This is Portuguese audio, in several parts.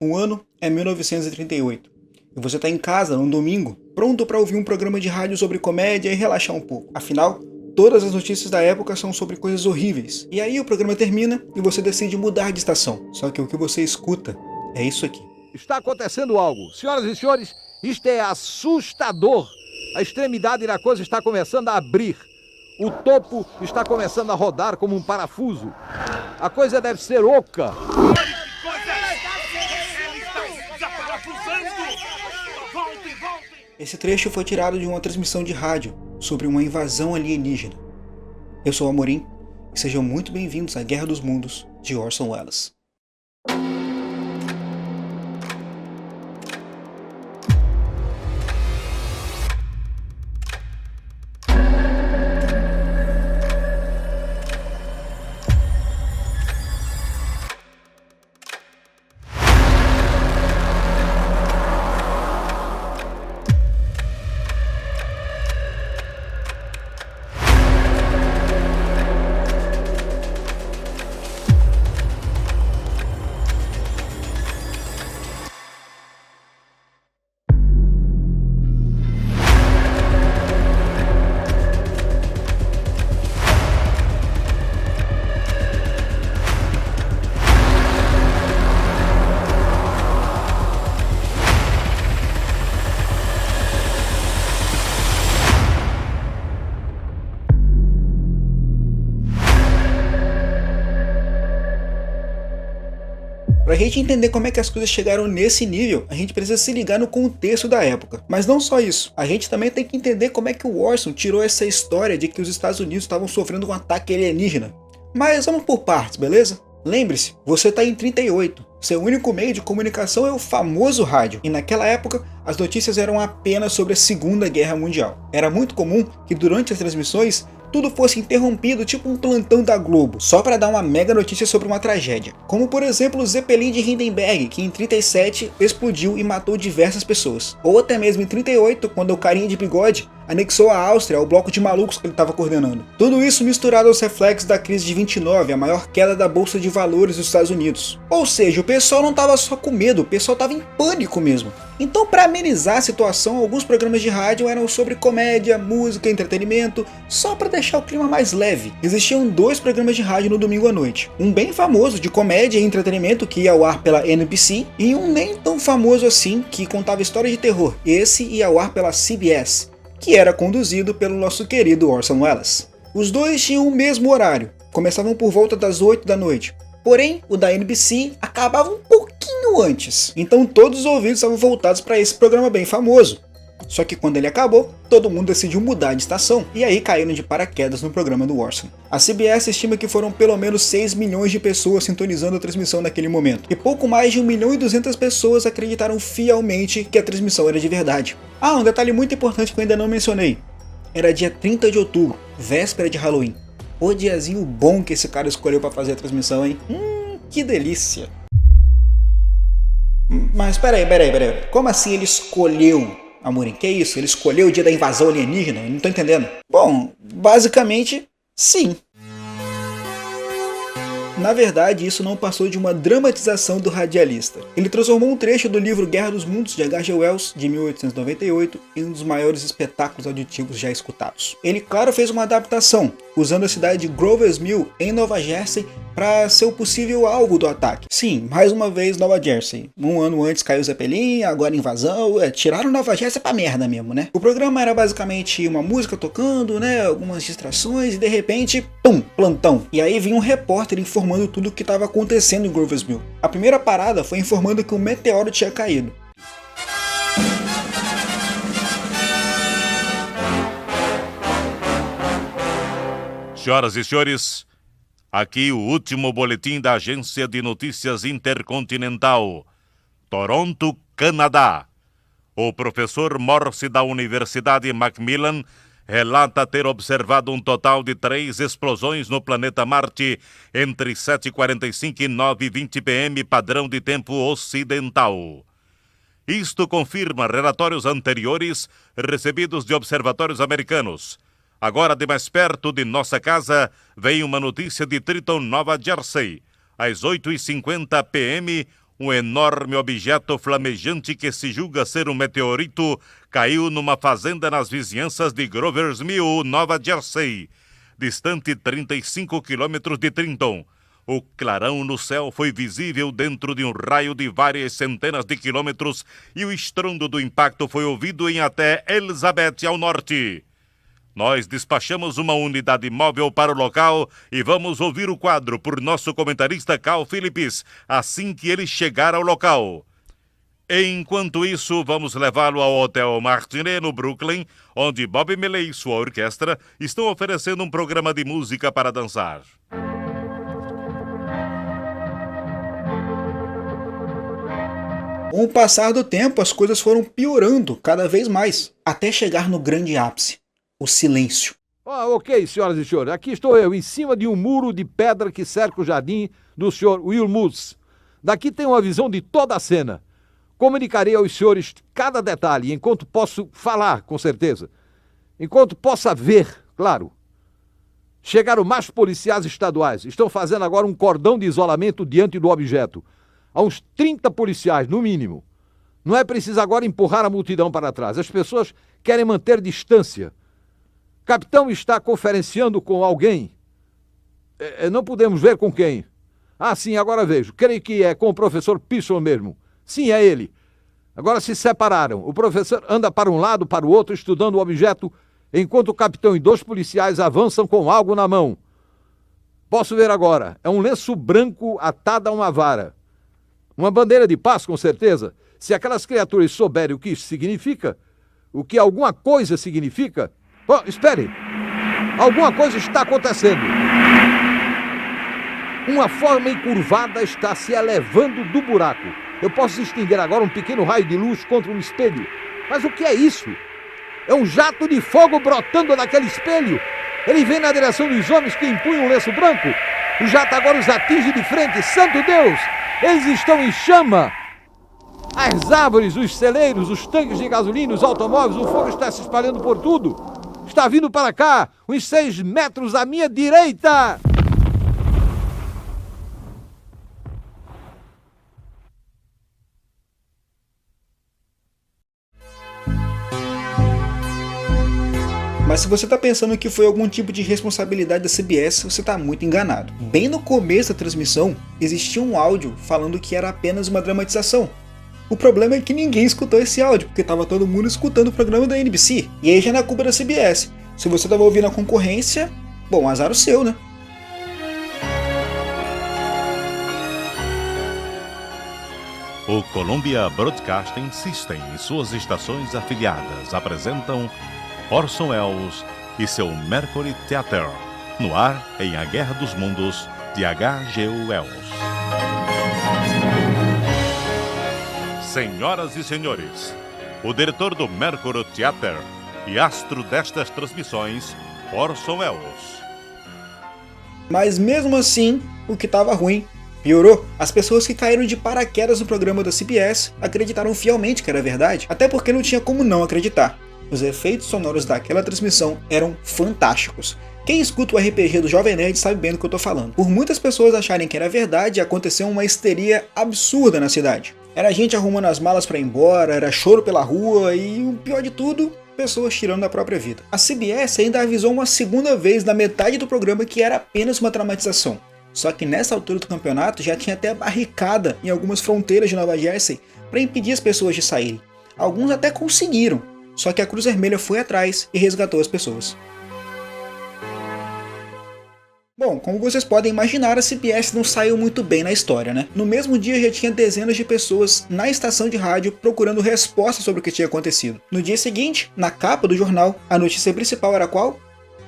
O ano é 1938 e você está em casa num domingo, pronto para ouvir um programa de rádio sobre comédia e relaxar um pouco. Afinal, todas as notícias da época são sobre coisas horríveis. E aí o programa termina e você decide mudar de estação. Só que o que você escuta é isso aqui. Está acontecendo algo. Senhoras e senhores, isto é assustador. A extremidade da coisa está começando a abrir. O topo está começando a rodar como um parafuso. A coisa deve ser oca. Esse trecho foi tirado de uma transmissão de rádio sobre uma invasão alienígena. Eu sou o Amorim e sejam muito bem-vindos à Guerra dos Mundos de Orson Welles. Pra gente entender como é que as coisas chegaram nesse nível, a gente precisa se ligar no contexto da época. Mas não só isso, a gente também tem que entender como é que o Orson tirou essa história de que os Estados Unidos estavam sofrendo um ataque alienígena. Mas vamos por partes, beleza? Lembre-se, você tá em 38. Seu único meio de comunicação é o famoso rádio, e naquela época as notícias eram apenas sobre a Segunda Guerra Mundial. Era muito comum que durante as transmissões tudo fosse interrompido tipo um plantão da Globo, só para dar uma mega notícia sobre uma tragédia. Como por exemplo o Zeppelin de Hindenburg, que em 37 explodiu e matou diversas pessoas. Ou até mesmo em 38, quando o carinha de bigode anexou a Áustria ao bloco de malucos que ele estava coordenando. Tudo isso misturado aos reflexos da crise de 29, a maior queda da bolsa de valores dos Estados Unidos. Ou seja, o pessoal não estava só com medo, o pessoal estava em pânico mesmo. Então, para amenizar a situação, alguns programas de rádio eram sobre comédia, música, entretenimento, só para deixar o clima mais leve. Existiam 2 programas de rádio no domingo à noite. Um bem famoso de comédia e entretenimento que ia ao ar pela NBC, e um nem tão famoso assim que contava história de terror. Esse ia ao ar pela CBS, que era conduzido pelo nosso querido Orson Welles. Os dois tinham o mesmo horário, começavam por volta das 8 da noite. Porém, o da NBC acabava um pouquinho antes, então todos os ouvidos estavam voltados para esse programa bem famoso. Só que quando ele acabou, todo mundo decidiu mudar de estação, e aí caíram de paraquedas no programa do Orson. A CBS estima que foram pelo menos 6 milhões de pessoas sintonizando a transmissão naquele momento, e pouco mais de 1.200.000 pessoas acreditaram fielmente que a transmissão era de verdade. Ah, um detalhe muito importante que eu ainda não mencionei. Era dia 30 de outubro, véspera de Halloween. O diazinho bom que esse cara escolheu para fazer a transmissão, hein? Que delícia! Mas peraí. Como assim ele escolheu, Amorim? Que isso? Ele escolheu o dia da invasão alienígena? Eu não tô entendendo. Bom, basicamente, sim. Na verdade, isso não passou de uma dramatização do radialista. Ele transformou um trecho do livro Guerra dos Mundos, de H.G. Wells, de 1898, em um dos maiores espetáculos auditivos já escutados. Ele, claro, fez uma adaptação, usando a cidade de Grover's Mill, em Nova Jersey, para ser o possível alvo do ataque. Sim, mais uma vez Nova Jersey. Um ano antes caiu o Zeppelin, agora invasão, tiraram Nova Jersey pra merda mesmo, né? O programa era basicamente uma música tocando, né, algumas distrações e de repente, pum, plantão. E aí vinha um repórter informando tudo o que estava acontecendo em Grover's Mill. A primeira parada foi informando que um meteoro tinha caído. Senhoras e senhores, aqui o último boletim da Agência de Notícias Intercontinental, Toronto, Canadá. O professor Morse da Universidade Macmillan relata ter observado um total de 3 explosões no planeta Marte entre 7h45 e 9h20 p.m. padrão de tempo ocidental. Isto confirma relatórios anteriores recebidos de observatórios americanos. Agora, de mais perto de nossa casa, vem uma notícia de Triton, Nova Jersey. Às 8h50 p.m., um enorme objeto flamejante que se julga ser um meteorito caiu numa fazenda nas vizinhanças de Grover's Mill, Nova Jersey, distante 35 quilômetros de Trenton. O clarão no céu foi visível dentro de um raio de várias centenas de quilômetros e o estrondo do impacto foi ouvido em até Elizabeth, ao norte. Nós despachamos uma unidade móvel para o local e vamos ouvir o quadro por nosso comentarista Carl Phillips assim que ele chegar ao local. Enquanto isso, vamos levá-lo ao Hotel Martinet, no Brooklyn, onde Bob Milley e sua orquestra estão oferecendo um programa de música para dançar. Com o passar do tempo, as coisas foram piorando cada vez mais, até chegar no grande ápice. O silêncio. Ok, senhoras e senhores, aqui estou eu, em cima de um muro de pedra que cerca o jardim do senhor Will Moose. Daqui tem uma visão de toda a cena. Comunicarei aos senhores cada detalhe, enquanto posso falar, com certeza. Enquanto possa ver, claro. Chegaram mais policiais estaduais. Estão fazendo agora um cordão de isolamento diante do objeto. Há uns 30 policiais, no mínimo. Não é preciso agora empurrar a multidão para trás. As pessoas querem manter distância. Capitão está conferenciando com alguém. Não podemos ver com quem. Ah, sim, agora vejo. Creio que é com o professor Pearson mesmo. Sim, é ele. Agora se separaram. O professor anda para um lado, para o outro, estudando o objeto, enquanto o capitão e 2 policiais avançam com algo na mão. Posso ver agora. É um lenço branco atado a uma vara. Uma bandeira de paz, com certeza. Se aquelas criaturas souberem o que isso significa, o que alguma coisa significa... Oh, espere! Alguma coisa está acontecendo. Uma forma encurvada está se elevando do buraco. Eu posso distinguir agora um pequeno raio de luz contra um espelho. Mas o que é isso? É um jato de fogo brotando daquele espelho. Ele vem na direção dos homens que empunham um lenço branco. O jato agora os atinge de frente. Santo Deus! Eles estão em chama. As árvores, os celeiros, os tanques de gasolina, os automóveis, o fogo está se espalhando por tudo. Está vindo para cá, uns 6 metros à minha direita. Mas se você está pensando que foi algum tipo de responsabilidade da CBS, você está muito enganado. Bem no começo da transmissão, existia um áudio falando que era apenas uma dramatização. O problema é que ninguém escutou esse áudio, porque estava todo mundo escutando o programa da NBC. E aí já não é culpa da CBS. Se você estava ouvindo a concorrência, bom, azar o seu, né? O Columbia Broadcasting System e suas estações afiliadas apresentam Orson Welles e seu Mercury Theatre, no ar em A Guerra dos Mundos, de H.G. Wells. Senhoras e senhores, o diretor do Mercury Theatre e astro destas transmissões, Orson Welles. Mas mesmo assim, o que estava ruim piorou. As pessoas que caíram de paraquedas no programa da CBS acreditaram fielmente que era verdade, até porque não tinha como não acreditar. Os efeitos sonoros daquela transmissão eram fantásticos. Quem escuta o RPG do Jovem Nerd sabe bem do que eu tô falando. Por muitas pessoas acharem que era verdade, aconteceu uma histeria absurda na cidade. Era gente arrumando as malas para ir embora, era choro pela rua e, o pior de tudo, pessoas tirando a própria vida. A CBS ainda avisou uma segunda vez na metade do programa que era apenas uma dramatização. Só que nessa altura do campeonato já tinha até barricada em algumas fronteiras de Nova Jersey para impedir as pessoas de saírem. Alguns até conseguiram, só que a Cruz Vermelha foi atrás e resgatou as pessoas. Bom, como vocês podem imaginar, a CBS não saiu muito bem na história, né? No mesmo dia já tinha dezenas de pessoas na estação de rádio procurando respostas sobre o que tinha acontecido. No dia seguinte, na capa do jornal, a notícia principal era qual?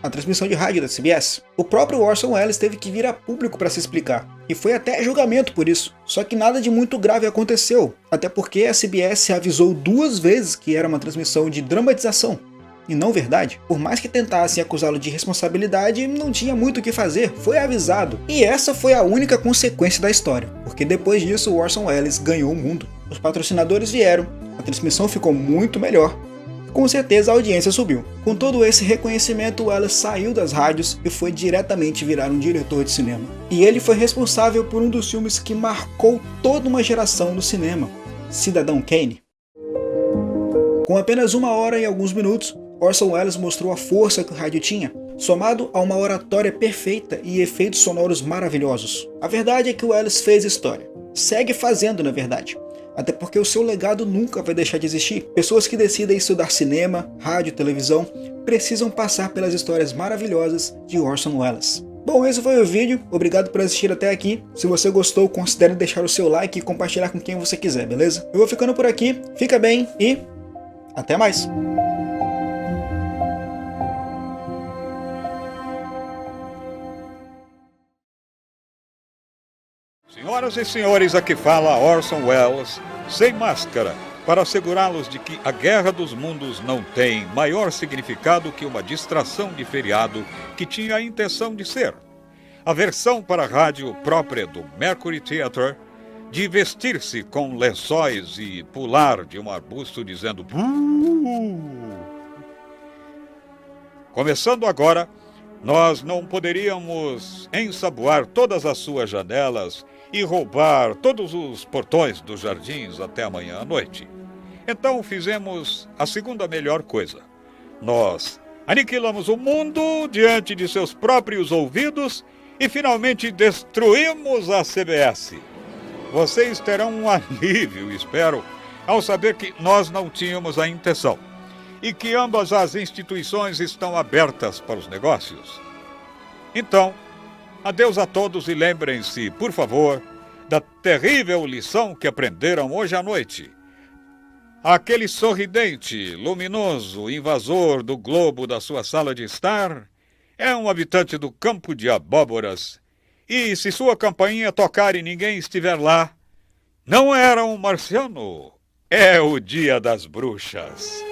A transmissão de rádio da CBS. O próprio Orson Welles teve que vir a público para se explicar, e foi até julgamento por isso. Só que nada de muito grave aconteceu, até porque a CBS avisou 2 vezes que era uma transmissão de dramatização, e não verdade. Por mais que tentassem acusá-lo de responsabilidade, não tinha muito o que fazer, foi avisado. E essa foi a única consequência da história, porque depois disso o Orson Welles ganhou o mundo. Os patrocinadores vieram, a transmissão ficou muito melhor, com certeza a audiência subiu. Com todo esse reconhecimento, Wallace saiu das rádios e foi diretamente virar um diretor de cinema. E ele foi responsável por um dos filmes que marcou toda uma geração no cinema, Cidadão Kane. Com apenas 1 hora e alguns minutos, Orson Welles mostrou a força que o rádio tinha, somado a uma oratória perfeita e efeitos sonoros maravilhosos. A verdade é que o Welles fez história. Segue fazendo, na verdade. Até porque o seu legado nunca vai deixar de existir. Pessoas que decidem estudar cinema, rádio, televisão, precisam passar pelas histórias maravilhosas de Orson Welles. Bom, esse foi o vídeo. Obrigado por assistir até aqui. Se você gostou, considere deixar o seu like e compartilhar com quem você quiser, beleza? Eu vou ficando por aqui. Fica bem e até mais! Senhoras e senhores, aqui fala Orson Welles, sem máscara, para assegurá-los de que a Guerra dos Mundos não tem maior significado que uma distração de feriado que tinha a intenção de ser. A versão para rádio própria do Mercury Theatre, de vestir-se com lençóis e pular de um arbusto dizendo "Buuu". Começando agora, nós não poderíamos ensaboar todas as suas janelas e roubar todos os portões dos jardins até amanhã à noite. Então fizemos a segunda melhor coisa. Nós aniquilamos o mundo diante de seus próprios ouvidos e finalmente destruímos a CBS. Vocês terão um alívio, espero, ao saber que nós não tínhamos a intenção e que ambas as instituições estão abertas para os negócios. Então, adeus a todos e lembrem-se, por favor, da terrível lição que aprenderam hoje à noite. Aquele sorridente, luminoso invasor do globo da sua sala de estar é um habitante do campo de abóboras. E se sua campainha tocar e ninguém estiver lá, não era um marciano, é o dia das bruxas.